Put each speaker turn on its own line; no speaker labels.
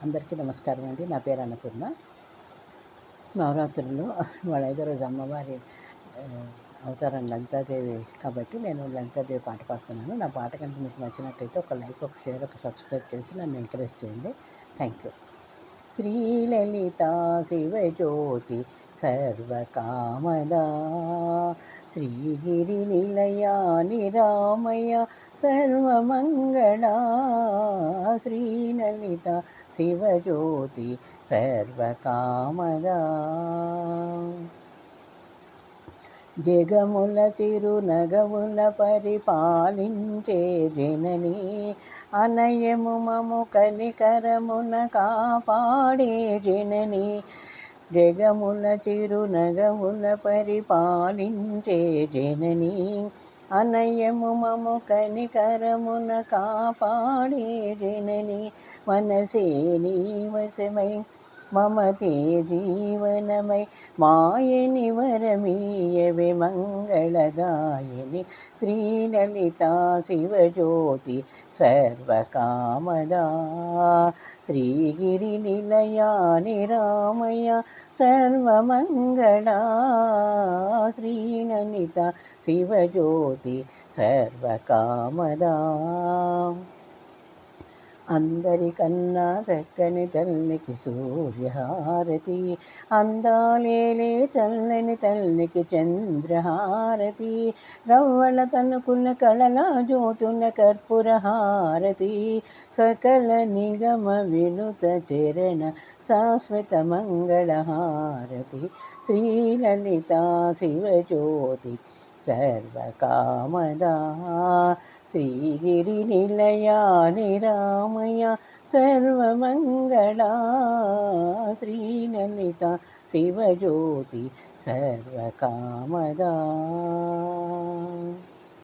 అందరికీ నమస్కారం అండి. నా పేరు అన్నపూర్ణ. నవరాత్రుల్లో ఇవాళ 5వ రోజు అమ్మవారి అవతారం లలితాదేవి కాబట్టి నేను లలితాదేవి పాట పాడుతున్నాను. నా పాట కనుక మీకు నచ్చినట్టయితే ఒక లైక్, ఒక షేర్, ఒక సబ్స్క్రైబ్ చేసి నన్ను ఎంకరేజ్ చేయండి. Thank you. శ్రీలలితా శివజ్యోతి సర్వకామదా శ్రీగిరి నిలయా నిరామయ సర్వమంగళా శ్రీలలిత శివజ్యోతి సర్వకామదా జగముల చిరునగముల పరిపాలించే జనని అనయము మము కనికరమున కాపాడే జనని జగముల చిరునగముల పరిపాలించే జనని అనయము మము కనికరమున కాపాడే జనని మనసే నీ వశమై మమతే జీవనమై మాయని వరమీయవే మంగళదాయిని శ్రీలలితా శివజ్యోతి సర్వకామదా శ్రీగిరి నిలయా నిరామయ సర్వమంగళా శ్రీలలిత శివజ్యోతి సర్వకామదా అందరికన్నా చక్కని తల్లికి సూర్యహారతి అందాలేలే చల్లని తల్లికి చంద్రహారతి రవ్వళ తనుకుల కళల జ్యోతుల కర్పూరహారతి సకల నిగమ వినుత చరణ శాశ్వత మంగళహారతి శ్రీలలితా శివజ్యోతి సర్వకామదా శ్రీగిరి నిలయా నిరామయ సర్వమంగళా శ్రీలలిత శివజ్యోతి సర్వకామదా.